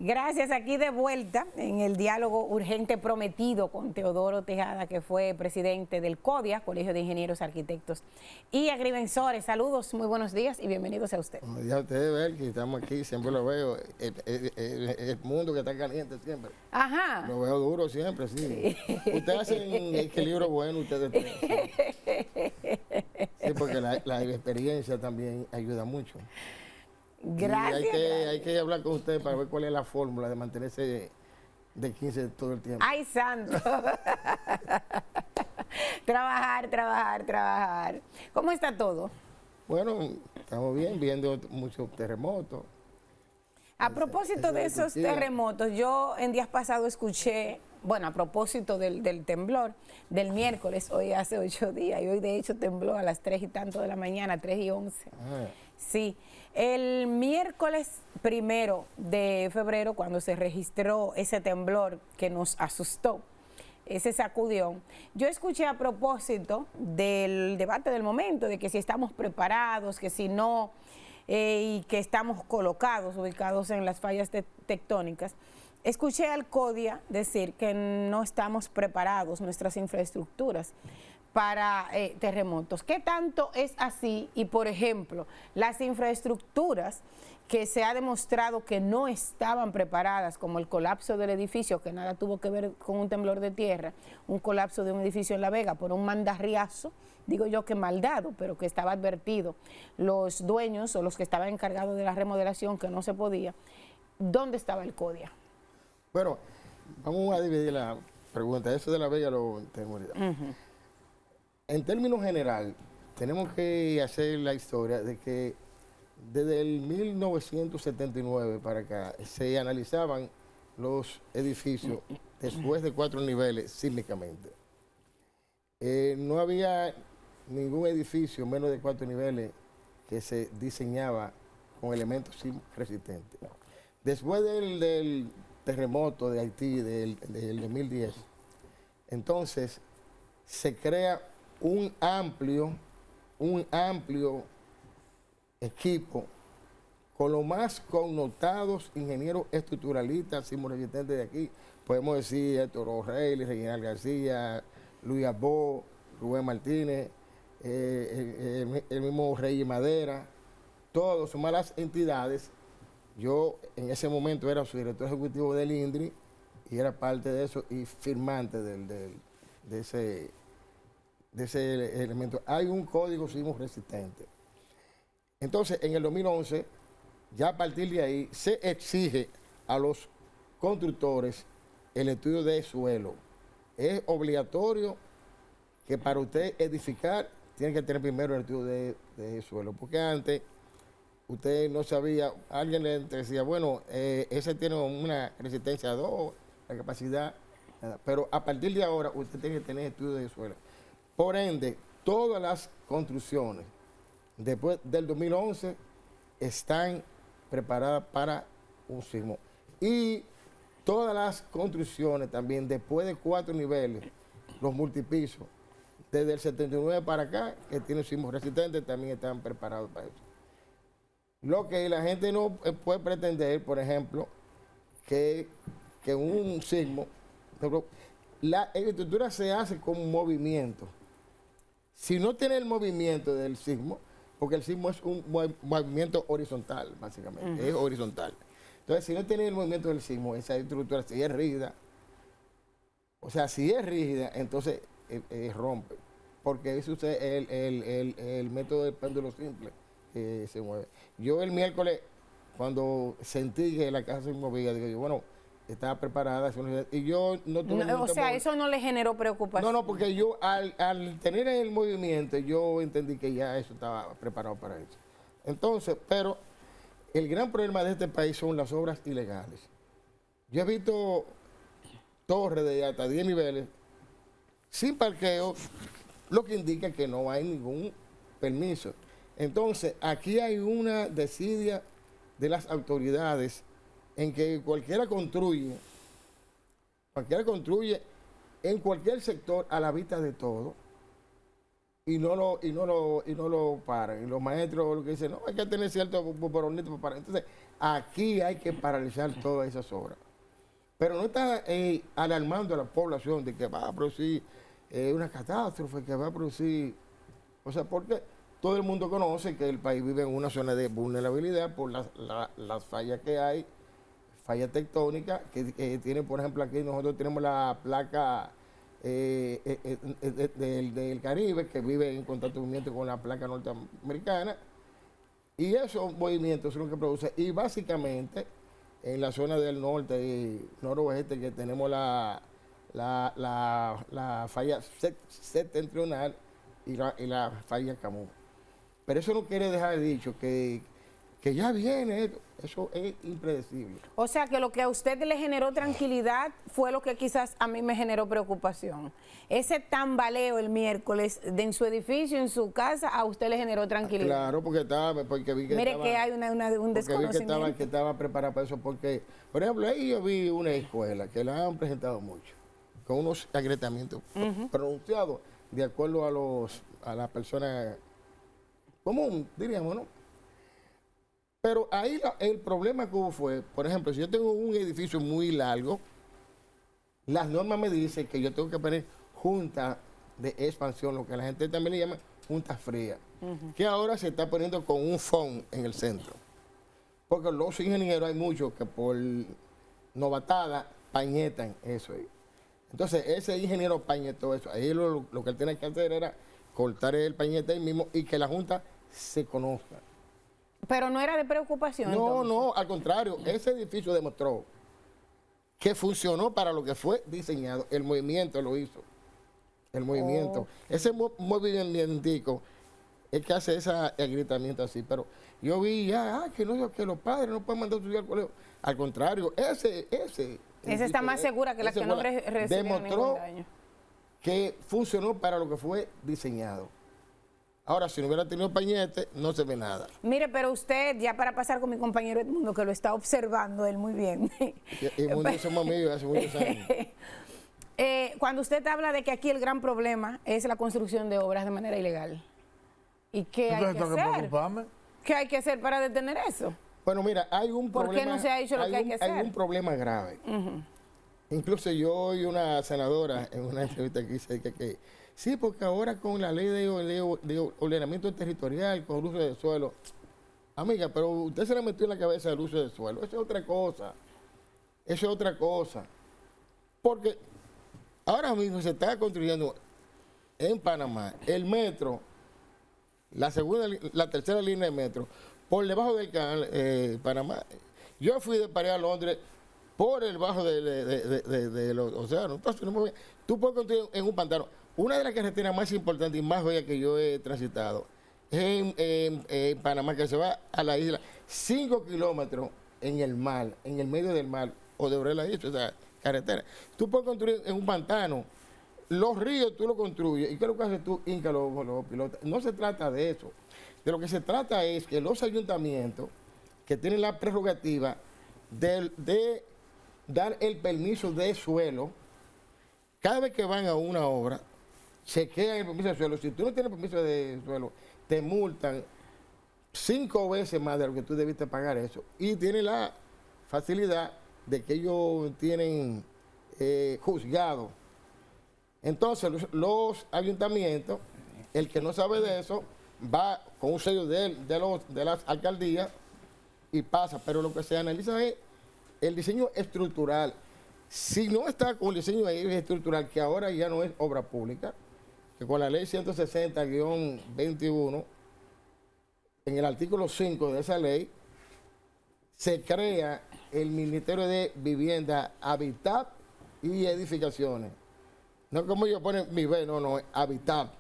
Gracias, aquí de vuelta en el diálogo urgente prometido con Teodoro Tejada, que fue presidente del CODIA, Colegio de Ingenieros, Arquitectos y Agrimensores. Saludos, muy buenos días y bienvenidos a usted. Buenos días a ustedes, ver que estamos aquí, siempre lo veo, el mundo que está caliente siempre. Ajá. Lo veo duro siempre, sí. Ustedes hacen equilibrio bueno, ustedes tres. Sí, porque la experiencia también ayuda mucho. Gracias. Hay que hablar con ustedes para ver cuál es la fórmula de mantenerse de 15 todo el tiempo. ¡Ay, santo! Trabajar. ¿Cómo está todo? Bueno, estamos bien, viendo muchos terremotos. A propósito de esos terremotos, yo en días pasados escuché, bueno, a propósito del temblor del miércoles, hoy hace 8 días, y hoy de hecho tembló a las 3 y tanto de la mañana, 3:11. Sí, el miércoles 1 de febrero, cuando se registró ese temblor que nos asustó, ese sacudión, yo escuché a propósito del debate del momento, de que si estamos preparados, que si no, y que estamos ubicados en las fallas tectónicas. Escuché al CODIA decir que no estamos preparados, nuestras infraestructuras, para terremotos. ¿Qué tanto es así? Y, por ejemplo, las infraestructuras que se ha demostrado que no estaban preparadas, como el colapso del edificio, que nada tuvo que ver con un temblor de tierra, un colapso de un edificio en La Vega por un mandarriazo, digo yo que mal dado, pero que estaba advertido, los dueños o los que estaban encargados de la remodelación, que no se podía. ¿Dónde estaba el CODIA? Bueno, vamos a dividir la pregunta. Eso de La Vega lo tengo ahorita. En términos general, tenemos que hacer la historia de que desde el 1979 para acá se analizaban los edificios después de 4 niveles sísmicamente. No había ningún edificio menos de 4 niveles que se diseñaba con elementos resistentes. Después del terremoto de Haití del 2010, entonces se crea un amplio equipo con los más connotados ingenieros estructuralistas sismoresistentes de aquí. Podemos decir Héctor O'Reilly, Reginald García, Luis Abó, Rubén Martínez, el mismo Rey Madera, todos son malas entidades. Yo en ese momento era su director ejecutivo del INDRI y era parte de eso y firmante de ese elemento. Hay un código sismo resistente. Entonces, en el 2011, ya a partir de ahí, se exige a los constructores el estudio de suelo. Es obligatorio que para usted edificar, tiene que tener primero el estudio de suelo, porque antes usted no sabía, alguien le decía, bueno, ese tiene una resistencia a 2, la capacidad, pero a partir de ahora usted tiene que tener estudio de suelo. Por ende, todas las construcciones después del 2011 están preparadas para un sismo. Y todas las construcciones también después de 4 niveles, los multipisos, desde el 79 para acá, que tienen sismos resistentes, también están preparados para eso. Lo que la gente no puede pretender, por ejemplo, que un sismo, la estructura se hace con un movimiento. Si no tiene el movimiento del sismo, porque el sismo es un movimiento horizontal, básicamente, es horizontal. Entonces, si no tiene el movimiento del sismo, esa estructura, si es rígida, o sea, si es rígida, entonces rompe, porque eso es el método del péndulo simple que se mueve. Yo el miércoles, cuando sentí que la casa se movía, digo yo, bueno, estaba preparada, y yo no tuve o sea, eso no le generó preocupación. No, porque yo al tener el movimiento, yo entendí que ya eso estaba preparado para eso. Entonces, pero el gran problema de este país son las obras ilegales. Yo he visto torres de hasta 10 niveles sin parqueo, lo que indica que no hay ningún permiso. Entonces, aquí hay una desidia de las autoridades en que cualquiera construye en cualquier sector a la vista de todo y no lo paran. Y los maestros lo que dicen, no, hay que tener cierto boronito para parar. Entonces, aquí hay que paralizar todas esas obras. Pero no está alarmando a la población de que va a producir una catástrofe, que va a producir... O sea, porque todo el mundo conoce que el país vive en una zona de vulnerabilidad por las fallas que hay, fallas tectónicas, que tienen, por ejemplo, aquí nosotros tenemos la placa del Caribe, que vive en contacto con la placa norteamericana, y esos movimientos son los que producen, y básicamente en la zona del norte y noroeste, que tenemos la falla septentrional y la falla Camus. Pero eso no quiere dejar dicho que ya viene esto. Eso es impredecible. O sea, que lo que a usted le generó tranquilidad fue lo que quizás a mí me generó preocupación. Ese tambaleo el miércoles en su edificio, en su casa, a usted le generó tranquilidad. Claro, porque vi que Mire estaba, que hay un desconocimiento. Vi que estaba preparado para eso, porque, por ejemplo, ahí yo vi una escuela que la han presentado mucho, con unos agrietamientos pronunciados de acuerdo a las personas común, diríamos, ¿no? Pero ahí el problema que hubo fue, por ejemplo, si yo tengo un edificio muy largo, las normas me dicen que yo tengo que poner junta de expansión, lo que la gente también le llama junta fría, que ahora se está poniendo con un foam en el centro. Porque los ingenieros hay muchos que por novatada pañetan eso ahí. Entonces, ese ingeniero pañetó eso. Ahí lo que él tenía que hacer era cortar el pañete ahí mismo y que la junta se conozca. Pero no era de preocupación. No, entonces. no, al contrario, ese edificio demostró que funcionó para lo que fue diseñado. El movimiento lo hizo. El movimiento. Oh. Ese movimiento es que hace ese agrietamiento así. Pero yo vi ya que los padres no pueden mandar a estudiar al colegio. Al contrario, ese está más segura que la que no recibieron ningún daño. Que funcionó para lo que fue diseñado. Ahora, si no hubiera tenido pañete, no se ve nada. Mire, pero usted, ya para pasar con mi compañero Edmundo, que lo está observando él muy bien. Y somos amigos hace muchos años. Cuando usted habla de que aquí el gran problema es la construcción de obras de manera ilegal. ¿Y qué hay que hacer? ¿Qué hay que hacer para detener eso? Bueno, mira, hay un problema. ¿Por qué no se ha hecho lo que hay que hacer? Hay un problema grave. Incluso yo oí una senadora en una entrevista que dice que sí, porque ahora con la ley de ordenamiento territorial, con el uso del suelo, amiga, pero usted se le metió en la cabeza el uso del suelo. Eso es otra cosa. Eso es otra cosa. Porque ahora mismo se está construyendo en Panamá el metro, la tercera línea de metro, por debajo del canal Panamá. Yo fui de París a Londres por el bajo de los océanos. Entonces, tú puedes construir en un pantano. Una de las carreteras más importantes y más bellas que yo he transitado es en Panamá, que se va a la isla 5 kilómetros en el mar, en el medio del mar, o de Orela dicho, esa carretera. Tú puedes construir en un pantano. Los ríos tú los construyes. ¿Y qué es lo que haces tú? Inca los pilotos. No se trata de eso. De lo que se trata es que los ayuntamientos que tienen la prerrogativa de dar el permiso de suelo, cada vez que van a una obra, chequean el permiso de suelo. Si tú no tienes permiso de suelo, te multan 5 veces más de lo que tú debiste pagar eso. Y tiene la facilidad de que ellos tienen juzgado. Entonces, los ayuntamientos, el que no sabe de eso, va con un sello de las alcaldías y pasa. Pero lo que se analiza es el diseño estructural. Si no está con el diseño estructural, que ahora ya no es obra pública, que con la ley 160-21, en el artículo 5 de esa ley, se crea el Ministerio de Vivienda, Hábitat y Edificaciones. No como ellos ponen no, Hábitat.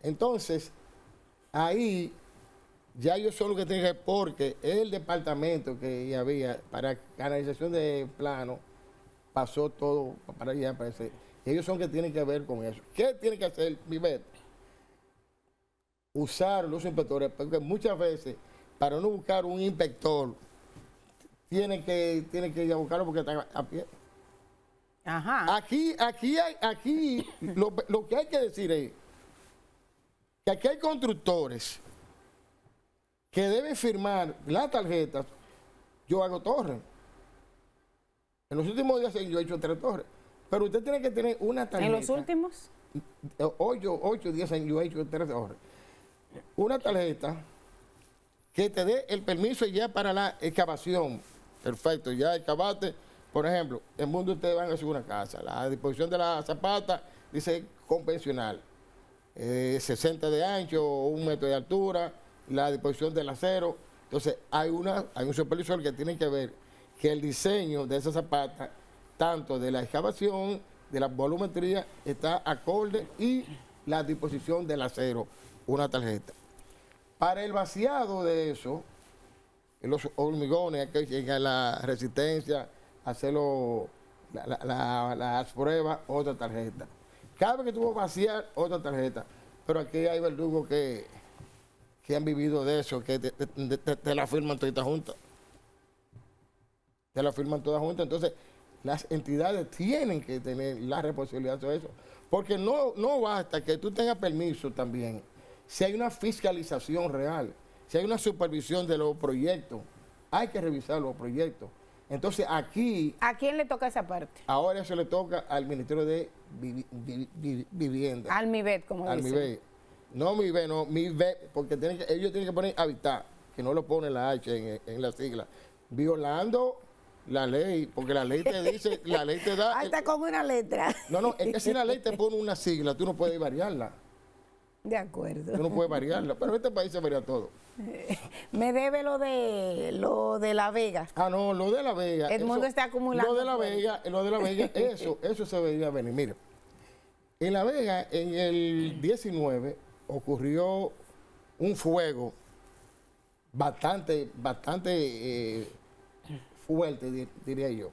Entonces, ahí ya ellos son los que tienen que, porque el departamento que había para canalización de plano, pasó todo para allá, parece. Ellos son los que tienen que ver con eso. ¿Qué tiene que hacer Vivet? Usar los inspectores, porque muchas veces, para no buscar un inspector, tienen que ir a buscarlo porque están a pie. Ajá. Aquí lo que hay que decir es que aquí hay constructores que deben firmar las tarjetas yo hago torres. En los últimos 10 años yo he hecho 3 torres. Pero usted tiene que tener una tarjeta. ¿En los últimos? 8, 10 años yo he hecho 3 torres. Una tarjeta que te dé el permiso ya para la excavación. Perfecto, ya excavaste. Por ejemplo, en mundo ustedes van a hacer una casa. La disposición de la zapata dice convencional. 60 de ancho, 1 metro de altura, la disposición del acero. Entonces, hay un supervisor que tiene que ver que el diseño de esa zapata, tanto de la excavación, de la volumetría, está acorde y la disposición del acero, una tarjeta. Para el vaciado de eso, los hormigones, hay que llegar a la resistencia, hacerlo, las pruebas, otra tarjeta. Cada vez que tú vas a vaciar, otra tarjeta. Pero aquí hay verdugos que han vivido de eso, que te la firman todas juntas. Te la firman todas juntas. Entonces, las entidades tienen que tener la responsabilidad de eso. Porque no basta que tú tengas permiso también. Si hay una fiscalización real, si hay una supervisión de los proyectos, hay que revisar los proyectos. Entonces, aquí... ¿A quién le toca esa parte? Ahora eso le toca al Ministerio de Vivienda. Al MIBET, como al dicen. MIBET. No MIBET, porque ellos tienen que poner habitar, que no lo pone la H en la sigla, violando la ley, porque la ley te dice, la ley te da... Hasta con una letra. No, es que si la ley te pone una sigla, tú no puedes variarla. De acuerdo. Tú no puedes variarla, pero en este país se varía todo. Me debe lo de La Vega. Ah, no, lo de La Vega. El mundo está acumulando. Lo de La Vega, eso se veía venir. Mire, en La Vega, en el 19, ocurrió un fuego bastante fuerte, diría yo.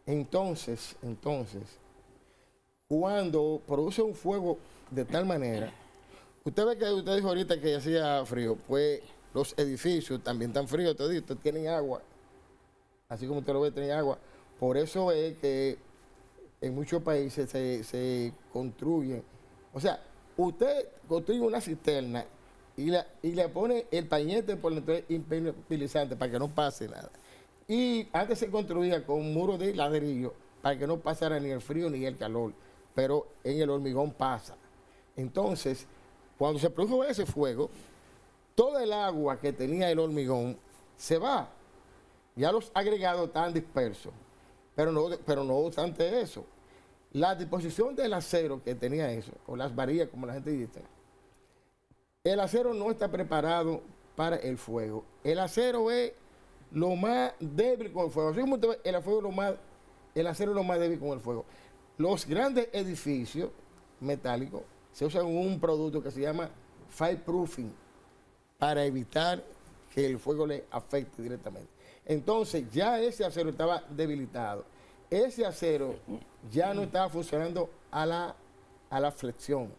Entonces, cuando produce un fuego de tal manera, usted ve que usted dijo ahorita que hacía frío, pues los edificios también están fríos, toditos, tienen agua, así como usted lo ve, tienen agua. Por eso es que en muchos países se construyen, o sea, usted construye una cisterna y le pone el pañete por dentro impermeabilizante para que no pase nada. Y antes se construía con muros de ladrillo para que no pasara ni el frío ni el calor, pero en el hormigón pasa. Entonces, cuando se produjo ese fuego, todo el agua que tenía el hormigón se va. Ya los agregados están dispersos. Pero no obstante eso, la disposición del acero que tenía eso, o las varillas, como la gente dice, el acero no está preparado para el fuego. El acero es lo más débil con el fuego. Así como usted ve, el acero es lo más débil con el fuego. Los grandes edificios metálicos se usan un producto que se llama fireproofing para evitar que el fuego le afecte directamente. Entonces ya ese acero estaba debilitado. Ese acero ya no estaba funcionando a la flexión.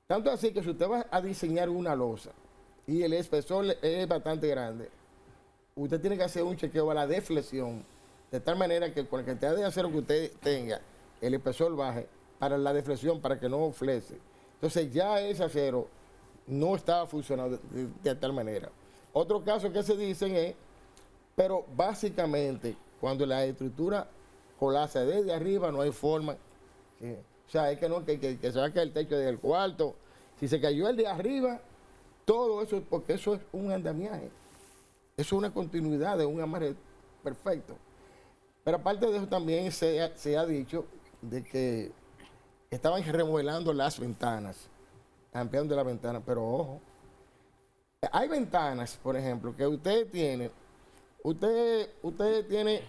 Tanto así que si usted va a diseñar una losa y el espesor es bastante grande, usted tiene que hacer un chequeo a la deflexión, de tal manera que con la cantidad de acero que usted tenga, el espesor baje para la deflexión, para que no flece. Entonces ya ese acero no estaba funcionando de tal manera. Otro caso que se dicen es, pero básicamente cuando la estructura colapsa desde arriba no hay forma, o sea, es que no, que se va a caer el techo del cuarto. Si se cayó el de arriba, todo eso, porque eso es un andamiaje, eso es una continuidad de un amarre perfecto. Pero aparte de eso también se ha dicho de que estaban remodelando las ventanas, ampliando las ventanas, pero ojo, hay ventanas, por ejemplo, que usted tiene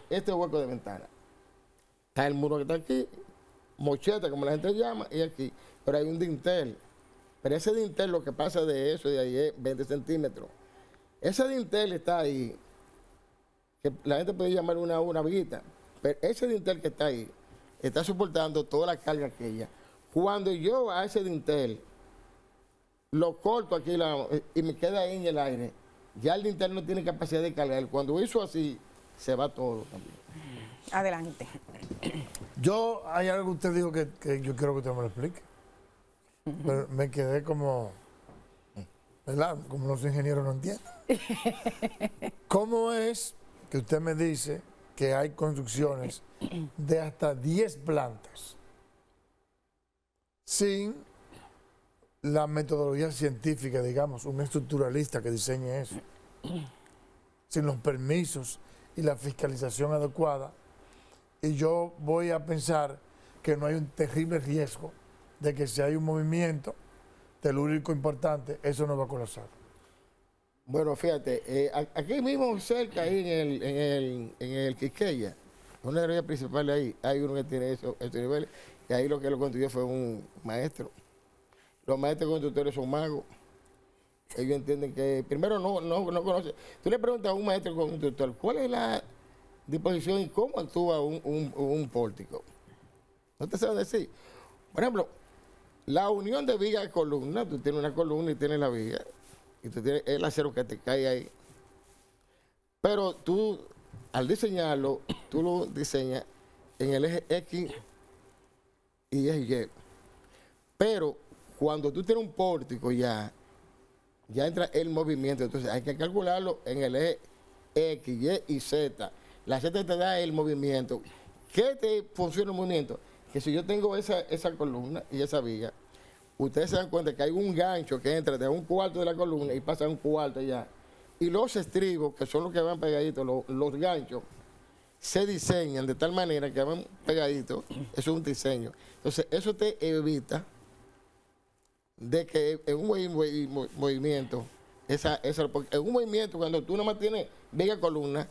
este hueco de ventana. Está el muro que está aquí, mocheta, como la gente llama, y aquí, pero hay un dintel. Pero ese dintel, lo que pasa de eso, de ahí es 20 centímetros. Ese dintel está ahí, que la gente puede llamar una viguita, pero ese dintel que está ahí, está soportando toda la carga aquella. Cuando yo a ese dintel lo corto aquí y me queda ahí en el aire, ya el dintel no tiene capacidad de cargar. Cuando hizo así, se va todo también. Adelante. Hay algo que usted dijo que yo quiero que usted me lo explique. Pero me quedé como, ¿verdad? Como los ingenieros no entienden. ¿Cómo es que usted me dice que hay construcciones de hasta 10 plantas sin la metodología científica, digamos, un estructuralista que diseñe eso, sin los permisos y la fiscalización adecuada, y yo voy a pensar que no hay un terrible riesgo de que si hay un movimiento telúrico importante, eso no va a colapsar. Bueno, fíjate, aquí mismo cerca, ahí en el Quisqueya, una de las principales ahí, hay uno que tiene esos niveles, y ahí lo que lo construyó fue un maestro. Los maestros constructores son magos. Ellos entienden que, primero, no conocen. Tú le preguntas a un maestro constructor, ¿cuál es la disposición y cómo actúa un pórtico? No te sabes decir. Por ejemplo, la unión de viga y columna, tú tienes una columna y tienes la viga, y tú tienes el acero que te cae ahí. Pero tú, al diseñarlo, tú lo diseñas en el eje X y eje Y. Pero cuando tú tienes un pórtico ya entra el movimiento, entonces hay que calcularlo en el eje X, Y y Z. La Z te da el movimiento. ¿Qué te funciona el movimiento? Que si yo tengo esa columna y esa viga, ustedes se dan cuenta que hay un gancho que entra de un cuarto de la columna y pasa a un cuarto ya. Y los estribos, que son los que van pegaditos, los ganchos, se diseñan de tal manera que van pegaditos. Eso es un diseño. Entonces, eso te evita de que en un movimiento, porque en un movimiento, cuando tú nada más tienes viga columna,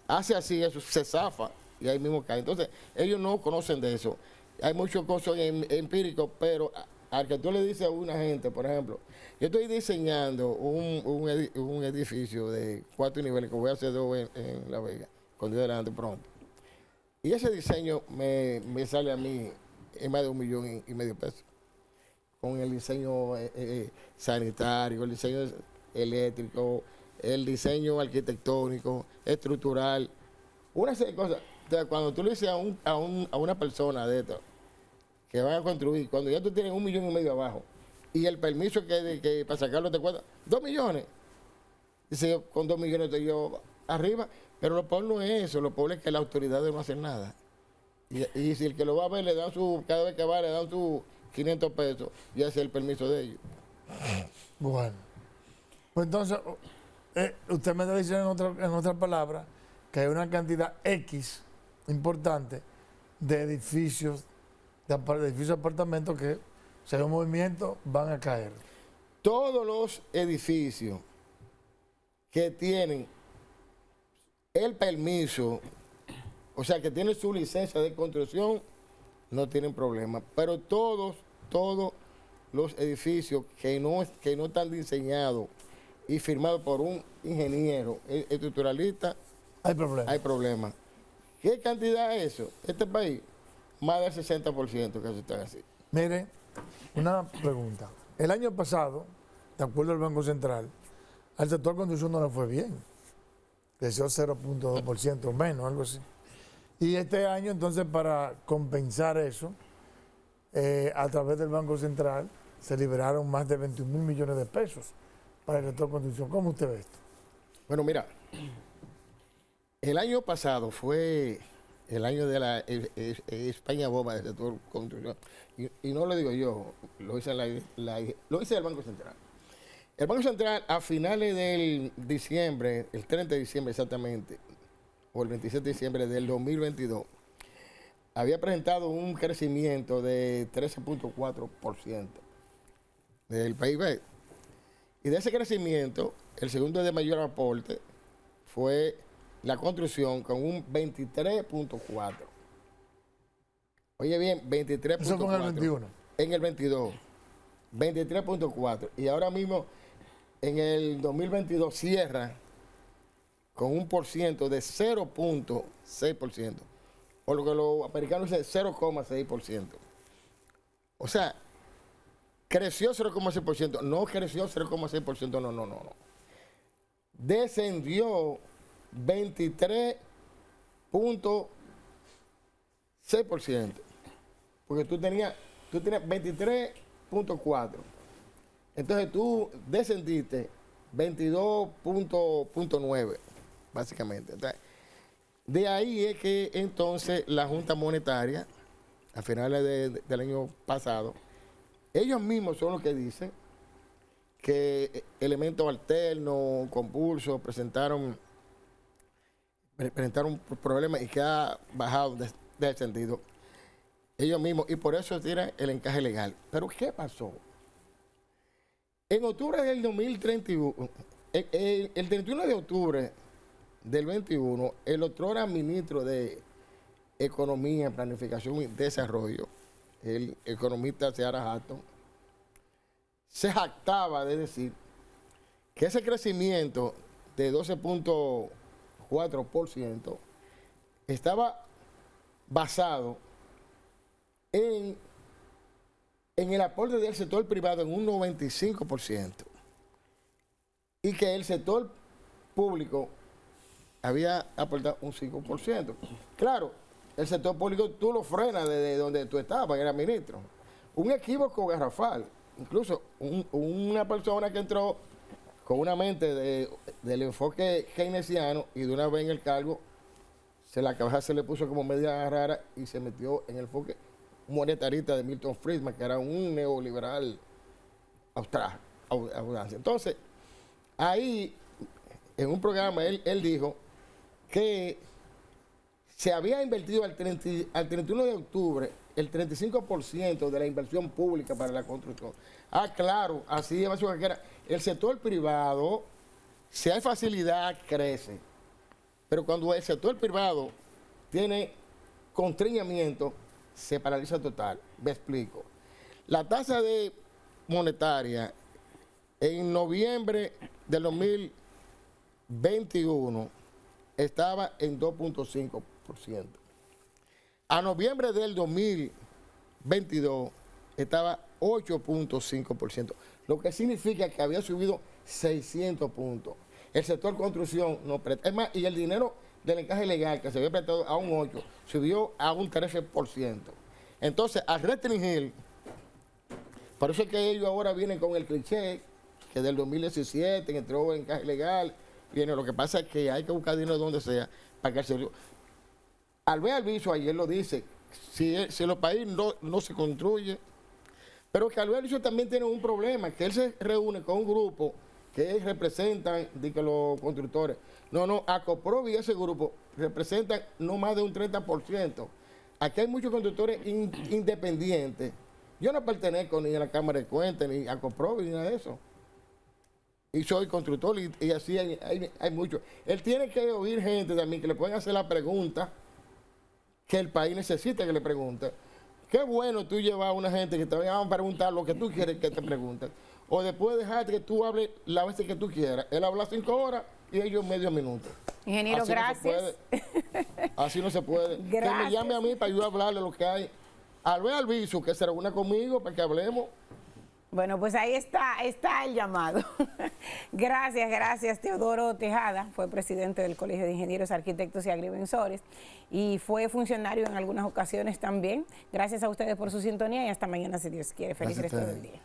hace así, eso se zafa y ahí mismo cae. Entonces, ellos no conocen de eso. Hay muchos cosas empíricos, pero al que tú le dices a una gente, por ejemplo, yo estoy diseñando un edificio de 4 niveles, que voy a hacer 2 en La Vega, con Dios delante pronto. Y ese diseño me sale a mí en más de $1,5 millones de pesos. Con el diseño sanitario, el diseño eléctrico, el diseño arquitectónico, estructural, una serie de cosas. Entonces, cuando tú le dices a una persona de esto que van a construir, cuando ya tú tienes $1,5 millones abajo y el permiso que para sacarlo te cuesta $2 millones, dice, con $2 millones estoy yo arriba, pero lo peor no es eso, lo peor es que la autoridad no hace nada. Y si el que lo va a ver le dan cada vez que va le dan sus 500 pesos y ese es el permiso de ellos. Bueno, pues entonces, usted me está diciendo en otra palabra que hay una cantidad X importante de edificios, de apartamentos que, si hay un movimiento, van a caer. Todos los edificios que tienen el permiso, o sea, que tienen su licencia de construcción, no tienen problema. Pero todos los edificios que no están diseñados y firmados por un ingeniero estructuralista, hay problemas. ¿Qué cantidad es eso? Este país, más del 60% que se están así. Mire, una pregunta. El año pasado, de acuerdo al Banco Central, al sector construcción no le fue bien. Creció 0.2% menos, algo así. Y este año, entonces, para compensar eso, a través del Banco Central, se liberaron más de 21 mil millones de pesos para el sector construcción. ¿Cómo usted ve esto? Bueno, mira, el año pasado fue el año de la España boba del sector construcción. Y no lo digo yo, lo dice el Banco Central. El Banco Central, a finales del diciembre, el 30 de diciembre exactamente, o el 27 de diciembre del 2022, había presentado un crecimiento de 13.4% del PIB. Y de ese crecimiento, el segundo de mayor aporte fue la construcción con un 23.4%. Oye bien, 23.4%. Eso con el 21. En el 22, 23.4%. Y ahora mismo, en el 2022, cierra con un porciento de 0.6%. O lo que los americanos dicen 0.6%. O sea, creció 0.6%, no creció 0.6%, no. Descendió 23.6%. Porque tú tenías 23.4%. Entonces tú descendiste 22.9%, básicamente. Entonces, De ahí es que entonces la Junta Monetaria, a finales del año pasado, ellos mismos son los que dicen que elementos alternos, compulsos, presentaron problemas y que ha bajado del sentido. Ellos mismos, y por eso tienen el encaje legal. Pero ¿qué pasó? En octubre del 2031, el 31 de octubre del 21, el otrora ministro de Economía, Planificación y Desarrollo, el economista Seara Hatton, se jactaba de decir que ese crecimiento de 12.4% estaba basado en el aporte del sector privado en un 95% y que el sector público había aportado un 5%. Claro, el sector público tú lo frenas desde donde tú estabas, era ministro. Un equívoco garrafal. Incluso una persona que entró con una mente del enfoque keynesiano y de una vez en el cargo, la cabeza se le puso como media rara y se metió en el enfoque monetarista de Milton Friedman, que era un neoliberal austral. Entonces, ahí, en un programa, él dijo que se había invertido al 31 de octubre el 35% de la inversión pública para la construcción. Ah, claro, así es que era. El sector privado, si hay facilidad, crece. Pero cuando el sector privado tiene constreñimiento, se paraliza total. Me explico. La tasa monetaria en noviembre del 2021 estaba en 2.5%. A noviembre del 2022 estaba 8.5%, lo que significa que había subido 600 puntos. El sector construcción no presta. Es más, y el dinero del encaje legal que se había prestado a un 8%, subió a un 13%. Entonces, al restringir, por eso es que ellos ahora vienen con el cliché, que del 2017 entró en encaje legal, viene, lo que pasa es que hay que buscar dinero donde sea, para que el servicio. Albert Albizu ayer lo dice, si los países no se construyen, pero que Albert Albizu también tiene un problema, que él se reúne con un grupo que representan los constructores. No, Acoprovi y ese grupo representan no más de un 30%. Aquí hay muchos constructores independientes. Yo no pertenezco ni a la Cámara de Cuentas, ni a Acoprovi, ni nada de eso. Y soy constructor y así hay muchos. Él tiene que oír gente también que le pueden hacer la pregunta que el país necesita que le pregunte. Qué bueno tú llevar a una gente que te vayan a preguntar lo que tú quieres que te pregunten. O después dejarte que tú hables la vez que tú quieras. Él habla 5 horas y ellos medio minuto. Ingeniero, así gracias. Así no se puede. Gracias. Que me llame a mí para yo hablarle lo que hay. Albert Albizu, que se reúna conmigo para que hablemos. Bueno, pues ahí está el llamado. Gracias, Teodoro Tejada, fue presidente del Colegio de Ingenieros, Arquitectos y Agrimensores y fue funcionario en algunas ocasiones también. Gracias a ustedes por su sintonía y hasta mañana si Dios quiere. Feliz resto del día.